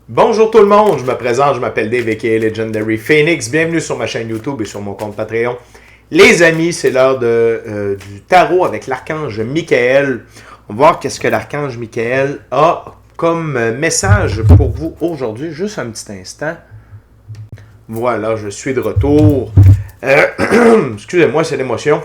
Bonjour tout le monde, je me présente, je m'appelle Dave aka Legendary Phoenix. Bienvenue sur ma chaîne YouTube et sur mon compte Patreon. Les amis, c'est l'heure du tarot avec l'archange Michael. On va voir qu'est-ce que l'archange Michael a comme message pour vous aujourd'hui. Juste un petit instant. Voilà, je suis de retour. Excusez-moi, c'est l'émotion.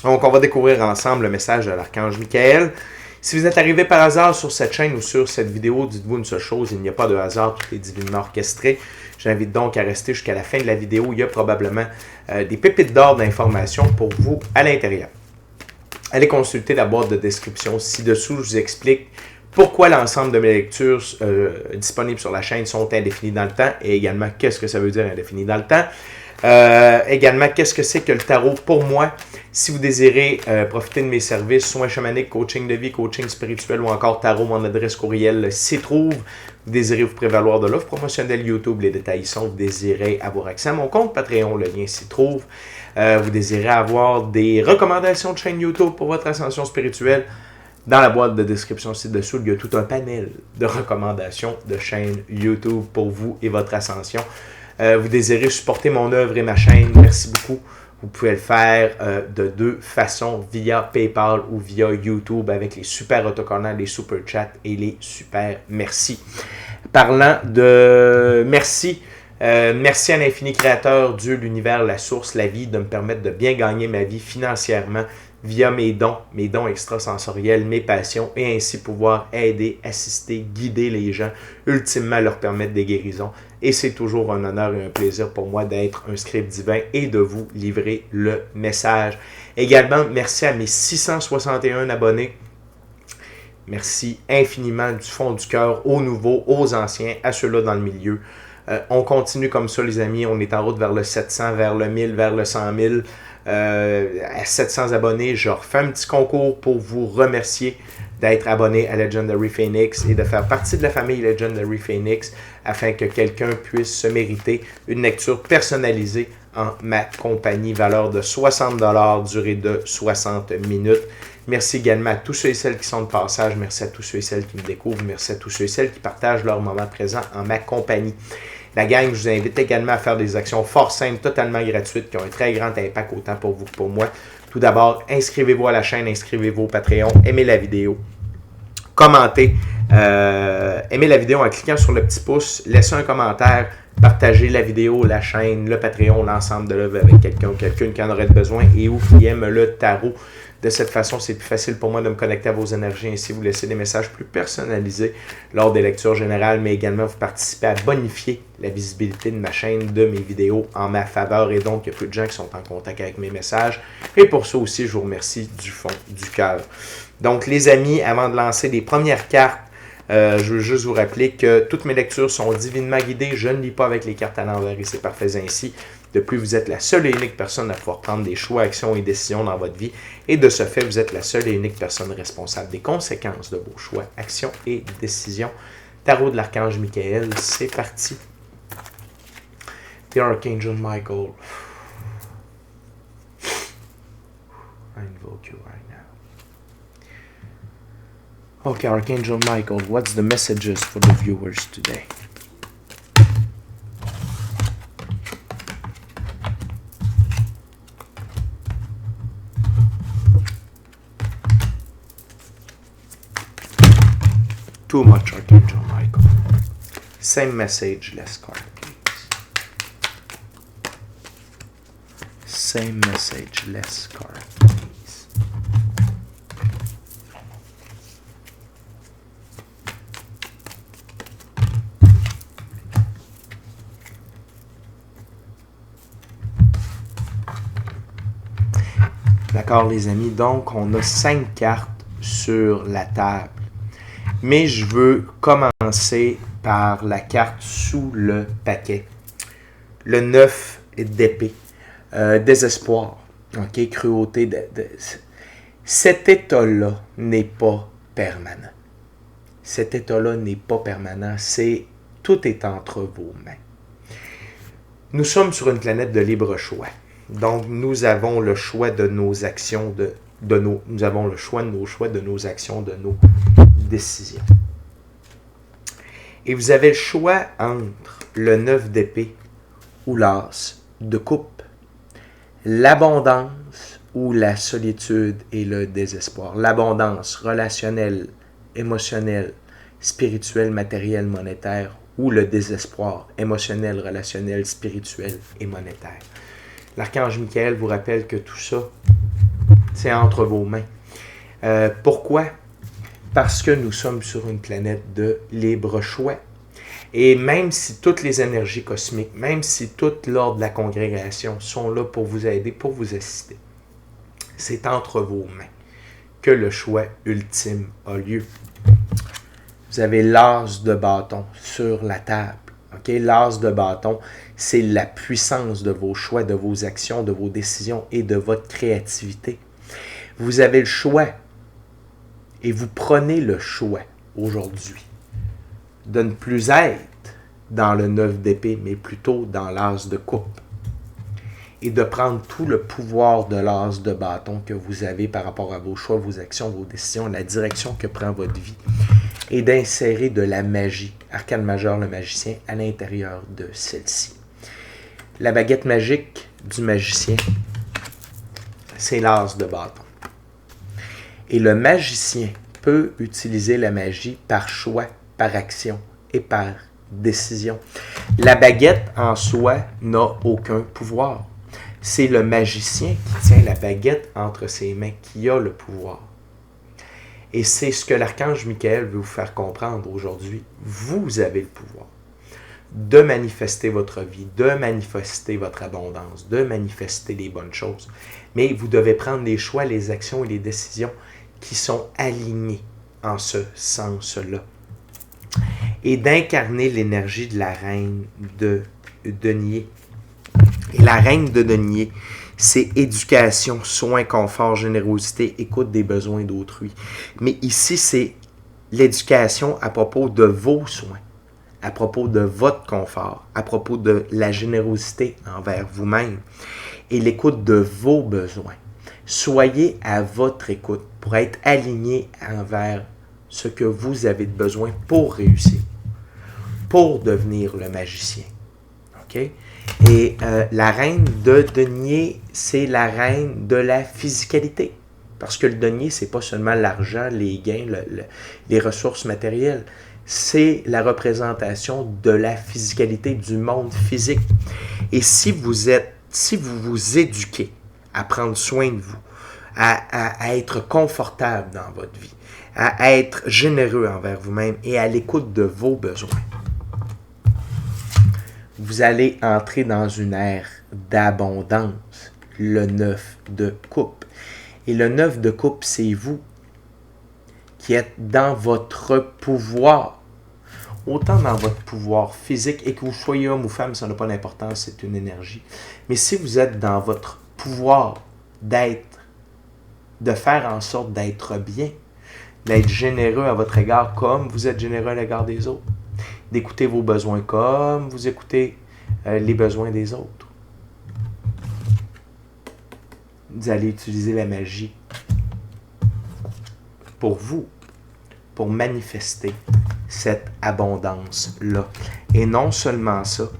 Donc, on va découvrir ensemble le message de l'archange Michael. Si vous êtes arrivé par hasard sur cette chaîne ou sur cette vidéo, dites-vous une seule chose, il n'y a pas de hasard, tout est divinement orchestré. J'invite donc à rester jusqu'à la fin de la vidéo. Il y a probablement des pépites d'or d'informations pour vous à l'intérieur. Allez consulter la boîte de description ci-dessous. Je vous explique pourquoi l'ensemble de mes lectures disponibles sur la chaîne sont indéfinies dans le temps et également qu'est-ce que ça veut dire indéfini dans le temps. Également, qu'est-ce que c'est que le tarot pour moi? Si vous désirez profiter de mes services, soins chamaniques, coaching de vie, coaching spirituel ou encore tarot, mon adresse courriel s'y trouve. Vous désirez vous prévaloir de l'offre promotionnelle YouTube, les détails y sont. Vous désirez avoir accès à mon compte Patreon, le lien s'y trouve. Vous désirez avoir des recommandations de chaîne YouTube pour votre ascension spirituelle. Dans la boîte de description ci-dessous, il y a tout un panel de recommandations de chaîne YouTube pour vous et votre ascension. Vous désirez supporter mon œuvre et ma chaîne, merci beaucoup. Vous pouvez le faire de deux façons, via PayPal ou via YouTube avec les super autocollants, les super chats et les super merci. Parlant de merci, merci à l'infini créateur, Dieu, l'univers, la source, la vie, de me permettre de bien gagner ma vie financièrement via mes dons extrasensoriels, mes passions, et ainsi pouvoir aider, assister, guider les gens, ultimement leur permettre des guérisons. Et c'est toujours un honneur et un plaisir pour moi d'être un script divin et de vous livrer le message. Également, merci à mes 661 abonnés. Merci infiniment du fond du cœur aux nouveaux, aux anciens, à ceux-là dans le milieu. On continue comme ça, les amis. On est en route vers le 700, vers le 1000, vers le 100 000. À 700 abonnés, je refais un petit concours pour vous remercier d'être abonné à Legendary Phoenix et de faire partie de la famille Legendary Phoenix afin que quelqu'un puisse se mériter une lecture personnalisée en ma compagnie, valeur de 60 $, durée de 60 minutes. Merci également à tous ceux et celles qui sont de passage. Merci à tous ceux et celles qui me découvrent. Merci à tous ceux et celles qui partagent leur moment présent en ma compagnie. La gang, je vous invite également à faire des actions fort simples, totalement gratuites, qui ont un très grand impact autant pour vous que pour moi. Tout d'abord, inscrivez-vous à la chaîne, inscrivez-vous au Patreon, aimez la vidéo, commentez, aimez la vidéo en cliquant sur le petit pouce, laissez un commentaire, partagez la vidéo, la chaîne, le Patreon, l'ensemble de l'œuvre avec quelqu'un ou quelqu'une qui en aurait besoin et ou qui aime le tarot. De cette façon, c'est plus facile pour moi de me connecter à vos énergies, ainsi vous laisser des messages plus personnalisés lors des lectures générales, mais également vous participez à bonifier la visibilité de ma chaîne, de mes vidéos en ma faveur, et donc il y a peu de gens qui sont en contact avec mes messages, et pour ça aussi, je vous remercie du fond du cœur. Donc les amis, avant de lancer les premières cartes, je veux juste vous rappeler que toutes mes lectures sont divinement guidées, je ne lis pas avec les cartes à l'envers et c'est parfait ainsi. De plus, vous êtes la seule et unique personne à pouvoir prendre des choix, actions et décisions dans votre vie. Et de ce fait, vous êtes la seule et unique personne responsable des conséquences de vos choix, actions et décisions. Tarot de l'archange Michael, c'est parti. The Archangel Michael. I invoke you right now. Okay, Archangel Michael, what's the messages for the viewers today? Too much, Archangel Michael. Same message, less card, please. Same message, less card, please. D'accord, les amis. Donc, on a 5 cartes sur la table. Mais je veux commencer par la carte sous le paquet. Le 9 d'épée. Désespoir. Ok, cruauté. Cet état-là n'est pas permanent. Cet état-là n'est pas permanent. Tout est entre vos mains. Nous sommes sur une planète de libre choix. Donc, nous avons le choix de nos actions, nous avons le choix de nos choix, de nos actions, de nos décisions. Et vous avez le choix entre le 9 d'épée ou l'as de coupe, l'abondance ou la solitude et le désespoir. L'abondance relationnelle, émotionnelle, spirituelle, matérielle, monétaire, ou le désespoir émotionnel, relationnel, spirituel et monétaire. L'archange Michael vous rappelle que tout ça, c'est entre vos mains. Pourquoi? Parce que nous sommes sur une planète de libre choix. Et même si toutes les énergies cosmiques, même si tout l'ordre de la congrégation sont là pour vous aider, pour vous assister, c'est entre vos mains que le choix ultime a lieu. Vous avez l'as de bâton sur la table. Okay? L'as de bâton, c'est la puissance de vos choix, de vos actions, de vos décisions et de votre créativité. Vous avez le choix et vous prenez le choix aujourd'hui de ne plus être dans le 9 d'épée, mais plutôt dans l'as de coupe. Et de prendre tout le pouvoir de l'as de bâton que vous avez par rapport à vos choix, vos actions, vos décisions, la direction que prend votre vie. Et d'insérer de la magie, arcane majeur, le magicien, à l'intérieur de celle-ci. La baguette magique du magicien, c'est l'as de bâton. Et le magicien peut utiliser la magie par choix, par action et par décision. La baguette en soi n'a aucun pouvoir. C'est le magicien qui tient la baguette entre ses mains qui a le pouvoir. Et c'est ce que l'archange Michael veut vous faire comprendre aujourd'hui. Vous avez le pouvoir de manifester votre vie, de manifester votre abondance, de manifester les bonnes choses. Mais vous devez prendre les choix, les actions et les décisions qui sont alignés en ce sens-là. Et d'incarner l'énergie de la reine de denier. Et la reine de denier, c'est éducation, soin, confort, générosité, écoute des besoins d'autrui. Mais ici, c'est l'éducation à propos de vos soins, à propos de votre confort, à propos de la générosité envers vous-même et l'écoute de vos besoins. Soyez à votre écoute pour être aligné envers ce que vous avez de besoin pour réussir, pour devenir le magicien. OK? Et la reine de denier, c'est la reine de la physicalité. Parce que le denier, c'est pas seulement l'argent, les gains, les ressources matérielles. C'est la représentation de la physicalité, du monde physique. Et si vous vous éduquez à prendre soin de vous, à être confortable dans votre vie, à être généreux envers vous-même et à l'écoute de vos besoins, vous allez entrer dans une ère d'abondance, le 9 de coupe. Et le 9 de coupe, c'est vous qui êtes dans votre pouvoir. Autant dans votre pouvoir physique, et que vous soyez homme ou femme, ça n'a pas d'importance, c'est une énergie. Mais si vous êtes dans votre pouvoir d'être, de faire en sorte d'être bien, d'être généreux à votre égard comme vous êtes généreux à l'égard des autres, d'écouter vos besoins comme vous écoutez les besoins des autres. Vous allez utiliser la magie pour vous, pour manifester cette abondance-là. Et non seulement ça,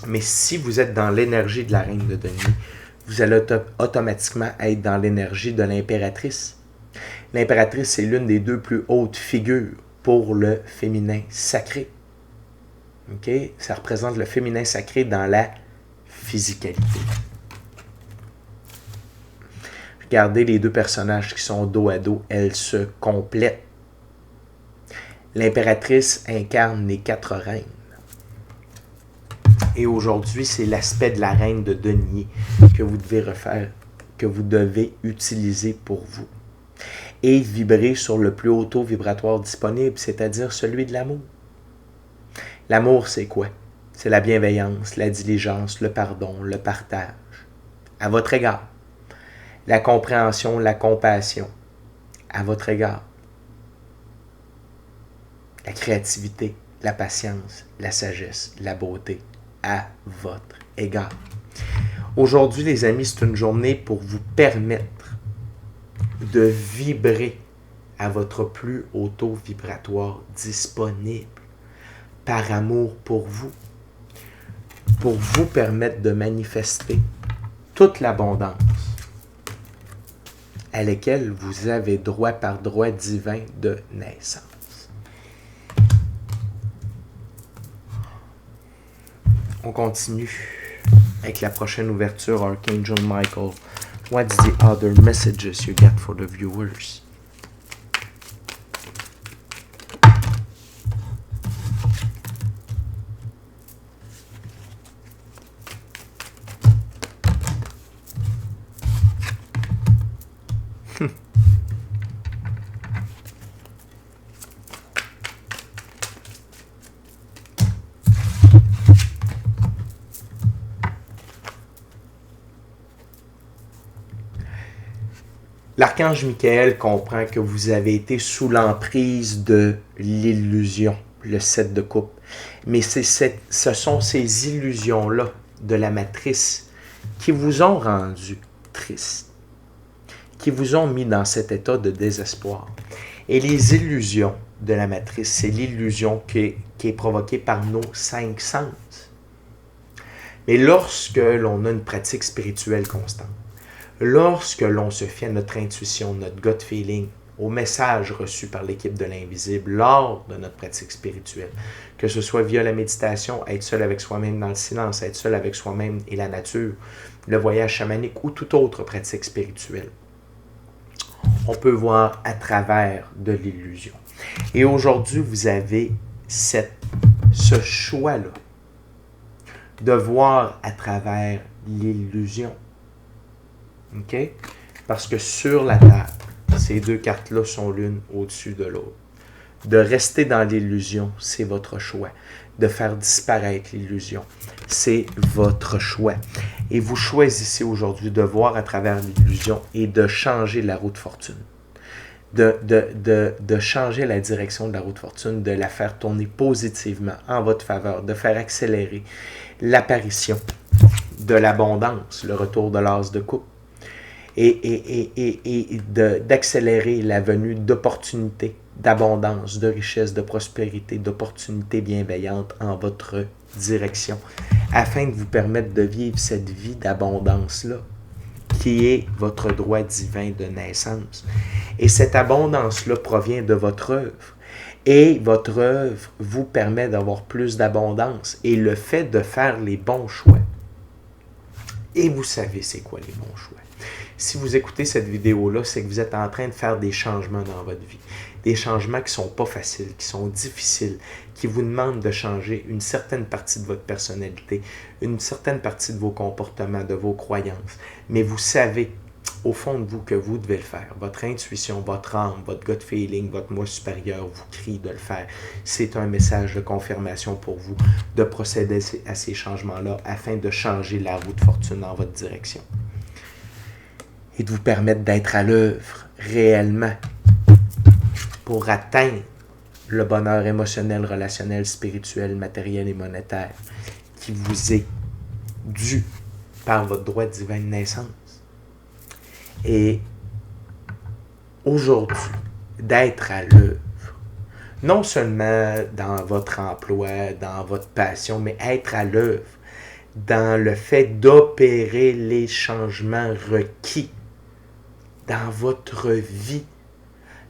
mais si vous êtes dans l'énergie de la reine de denier, vous allez automatiquement être dans l'énergie de l'impératrice. L'impératrice, c'est l'une des deux plus hautes figures pour le féminin sacré. Okay? Ça représente le féminin sacré dans la physicalité. Regardez les deux personnages qui sont dos à dos, elles se complètent. L'impératrice incarne les 4 reines. Et aujourd'hui, c'est l'aspect de la reine de denier que vous devez refaire, que vous devez utiliser pour vous. Et vibrer sur le plus haut taux vibratoire disponible, c'est-à-dire celui de l'amour. L'amour, c'est quoi? C'est la bienveillance, la diligence, le pardon, le partage, à votre égard. La compréhension, la compassion, à votre égard. La créativité, la patience, la sagesse, la beauté, à votre égard. Aujourd'hui, les amis, c'est une journée pour vous permettre de vibrer à votre plus haut taux vibratoire disponible. par amour pour vous permettre de manifester toute l'abondance à laquelle vous avez droit par droit divin de naissance. On continue avec la prochaine ouverture, Archangel Michael. What's the other messages you get for the viewers? L'archange Michael comprend que vous avez été sous l'emprise de l'illusion, le 7 de coupe. Mais ce sont ces illusions-là de la matrice qui vous ont rendu triste, qui vous ont mis dans cet état de désespoir. Et les illusions de la matrice, c'est l'illusion qui est provoquée par nos 5 sens. Mais lorsque l'on a une pratique spirituelle constante, lorsque l'on se fie à notre intuition, notre gut feeling, aux messages reçus par l'équipe de l'invisible lors de notre pratique spirituelle, que ce soit via la méditation, être seul avec soi-même dans le silence, être seul avec soi-même et la nature, le voyage chamanique ou toute autre pratique spirituelle, on peut voir à travers de l'illusion. Et aujourd'hui, vous avez ce choix-là de voir à travers l'illusion. OK? Parce que sur la table, ces deux cartes-là sont l'une au-dessus de l'autre. De rester dans l'illusion, c'est votre choix. De faire disparaître l'illusion, c'est votre choix. Et vous choisissez aujourd'hui de voir à travers l'illusion et de changer la roue de fortune. De changer la direction de la roue de fortune, de la faire tourner positivement en votre faveur, de faire accélérer l'apparition de l'abondance, le retour de l'as de coupe. Et d'accélérer la venue d'opportunités, d'abondance, de richesse, de prospérité, d'opportunités bienveillantes en votre direction, afin de vous permettre de vivre cette vie d'abondance-là, qui est votre droit divin de naissance. Et cette abondance-là provient de votre œuvre. Et votre œuvre vous permet d'avoir plus d'abondance. Et le fait de faire les bons choix. Et vous savez c'est quoi les bons choix. Si vous écoutez cette vidéo-là, c'est que vous êtes en train de faire des changements dans votre vie. Des changements qui ne sont pas faciles, qui sont difficiles, qui vous demandent de changer une certaine partie de votre personnalité, une certaine partie de vos comportements, de vos croyances. Mais vous savez, au fond de vous, que vous devez le faire. Votre intuition, votre âme, votre gut feeling, votre moi supérieur vous crie de le faire. C'est un message de confirmation pour vous de procéder à ces changements-là afin de changer la roue de fortune dans votre direction. Et de vous permettre d'être à l'œuvre réellement pour atteindre le bonheur émotionnel, relationnel, spirituel, matériel et monétaire qui vous est dû par votre droit divin de naissance. Et aujourd'hui, d'être à l'œuvre, non seulement dans votre emploi, dans votre passion, mais être à l'œuvre dans le fait d'opérer les changements requis dans votre vie,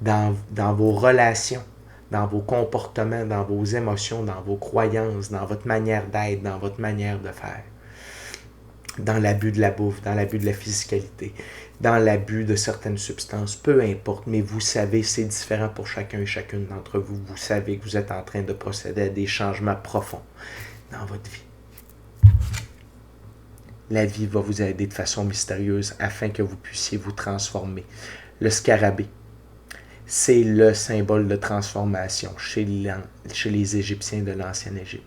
dans vos relations, dans vos comportements, dans vos émotions, dans vos croyances, dans votre manière d'être, dans votre manière de faire, dans l'abus de la bouffe, dans l'abus de la physicalité, dans l'abus de certaines substances, peu importe, mais vous savez, c'est différent pour chacun et chacune d'entre vous. Vous savez que vous êtes en train de procéder à des changements profonds dans votre vie. La vie va vous aider de façon mystérieuse afin que vous puissiez vous transformer. Le scarabée, c'est le symbole de transformation chez les Égyptiens de l'Ancienne Égypte.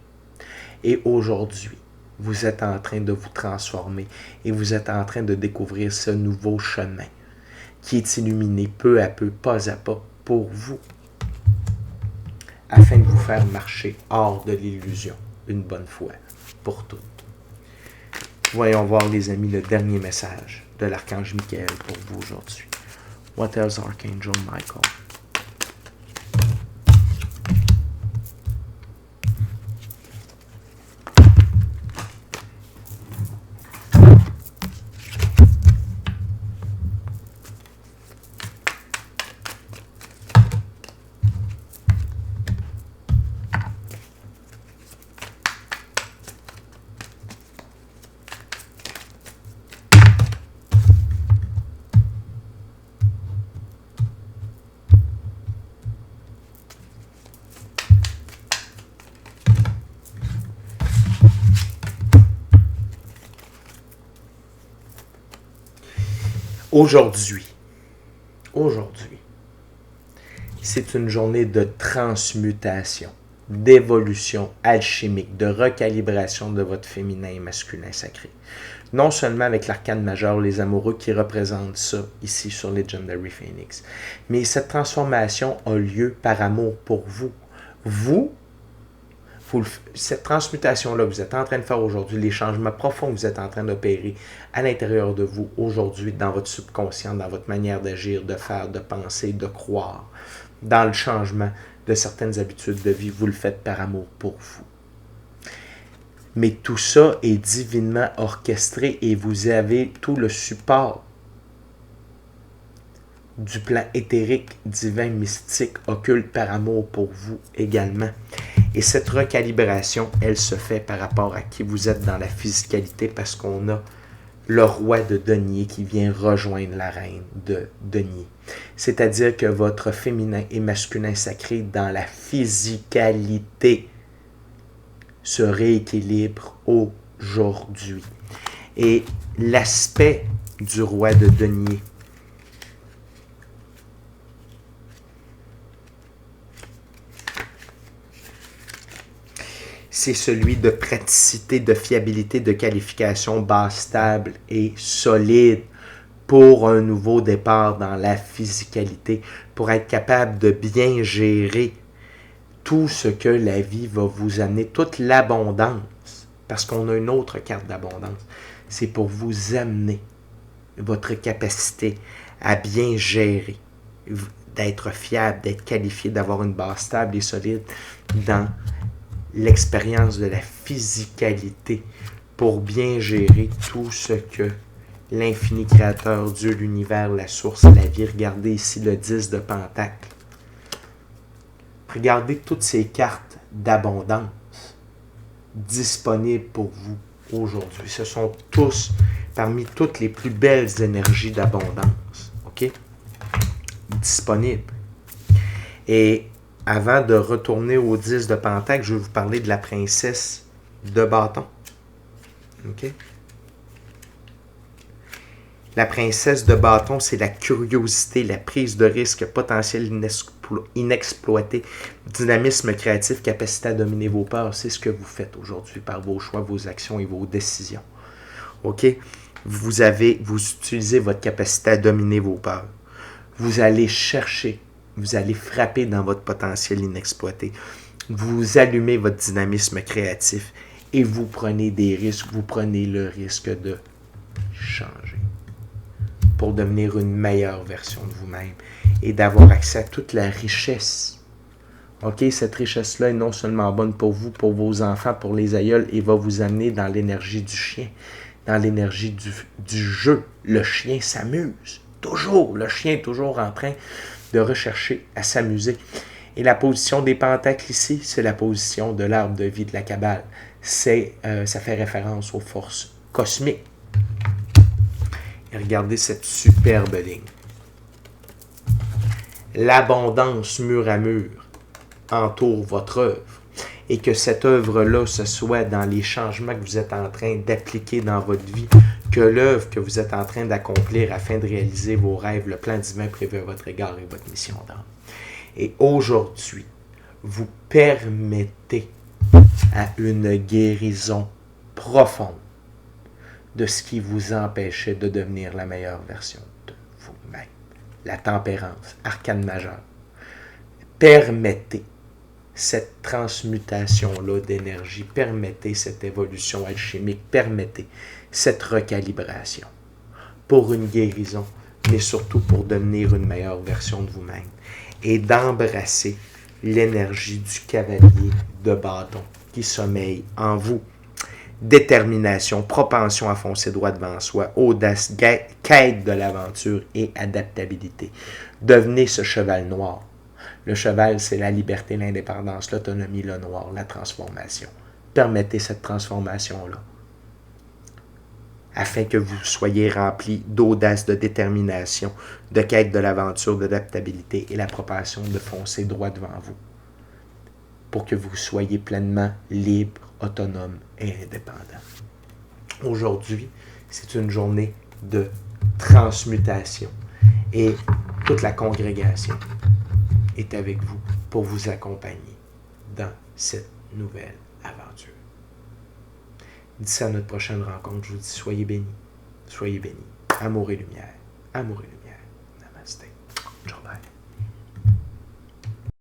Et aujourd'hui, vous êtes en train de vous transformer et vous êtes en train de découvrir ce nouveau chemin qui est illuminé peu à peu, pas à pas, pour vous, afin de vous faire marcher hors de l'illusion une bonne fois pour toutes. Voyons voir, les amis, le dernier message de l'archange Michael pour vous aujourd'hui. What else, Archangel Michael? Aujourd'hui, c'est une journée de transmutation, d'évolution alchimique, de recalibration de votre féminin et masculin sacré. Non seulement avec l'arcane majeur, les amoureux qui représentent ça ici sur Legendary Phoenix, mais cette transformation a lieu par amour pour vous. Cette transmutation-là que vous êtes en train de faire aujourd'hui, les changements profonds que vous êtes en train d'opérer à l'intérieur de vous aujourd'hui, dans votre subconscient, dans votre manière d'agir, de faire, de penser, de croire, dans le changement de certaines habitudes de vie, vous le faites par amour pour vous. Mais tout ça est divinement orchestré et vous avez tout le support du plan éthérique, divin, mystique, occulte par amour pour vous également. Et cette recalibration, elle se fait par rapport à qui vous êtes dans la physicalité parce qu'on a le roi de denier qui vient rejoindre la reine de denier. C'est-à-dire que votre féminin et masculin sacré dans la physicalité se rééquilibre aujourd'hui. Et l'aspect du roi de denier, c'est celui de praticité, de fiabilité, de qualification basse, stable et solide pour un nouveau départ dans la physicalité, pour être capable de bien gérer tout ce que la vie va vous amener, toute l'abondance, parce qu'on a une autre carte d'abondance, c'est pour vous amener votre capacité à bien gérer, d'être fiable, d'être qualifié, d'avoir une base stable et solide dans l'expérience de la physicalité pour bien gérer tout ce que l'infini créateur, Dieu, l'univers, la source, la vie. Regardez ici le 10 de Pentacle. Regardez toutes ces cartes d'abondance disponibles pour vous aujourd'hui. Ce sont tous parmi toutes les plus belles énergies d'abondance. OK? Disponibles. Et avant de retourner au 10 de Pentacle, je vais vous parler de la princesse de bâton. OK? La princesse de bâton, c'est la curiosité, la prise de risque, potentiel inexploité, dynamisme créatif, capacité à dominer vos peurs. C'est ce que vous faites aujourd'hui par vos choix, vos actions et vos décisions. OK? Vous utilisez votre capacité à dominer vos peurs. Vous allez chercher, vous allez frapper dans votre potentiel inexploité. Vous allumez votre dynamisme créatif et vous prenez des risques. Vous prenez le risque de changer pour devenir une meilleure version de vous-même et d'avoir accès à toute la richesse. OK? Cette richesse-là est non seulement bonne pour vous, pour vos enfants, pour les aïeuls, et va vous amener dans l'énergie du chien, dans l'énergie du jeu. Le chien s'amuse. Toujours. Le chien est toujours en train de rechercher à s'amuser. Et la position des pentacles ici, c'est la position de l'arbre de vie de la Kabbale. Ça fait référence aux forces cosmiques. Et regardez cette superbe ligne. L'abondance mur à mur entoure votre œuvre. Et que cette œuvre-là, ce soit dans les changements que vous êtes en train d'appliquer dans votre vie, que l'œuvre que vous êtes en train d'accomplir afin de réaliser vos rêves, le plan divin prévu à votre égard et votre mission d'âme. Et aujourd'hui, vous permettez à une guérison profonde de ce qui vous empêchait de devenir la meilleure version de vous-même. La tempérance, arcane majeur. Permettez cette transmutation-là d'énergie, permettez cette évolution alchimique, permettez cette recalibration pour une guérison, mais surtout pour devenir une meilleure version de vous-même et d'embrasser l'énergie du cavalier de bâton qui sommeille en vous. Détermination, propension à foncer droit devant soi, audace, quête de l'aventure et adaptabilité. Devenez ce cheval noir. Le cheval, c'est la liberté, l'indépendance, l'autonomie, le noir, la transformation. Permettez cette transformation-là afin que vous soyez rempli d'audace, de détermination, de quête de l'aventure, d'adaptabilité et la propension de foncer droit devant vous pour que vous soyez pleinement libre, autonome et indépendant. Aujourd'hui, c'est une journée de transmutation. Et toute la congrégation est avec vous pour vous accompagner dans cette nouvelle aventure. D'ici à notre prochaine rencontre, je vous dis soyez bénis. Soyez bénis. Amour et lumière. Amour et lumière. Namasté. Ciao, bye.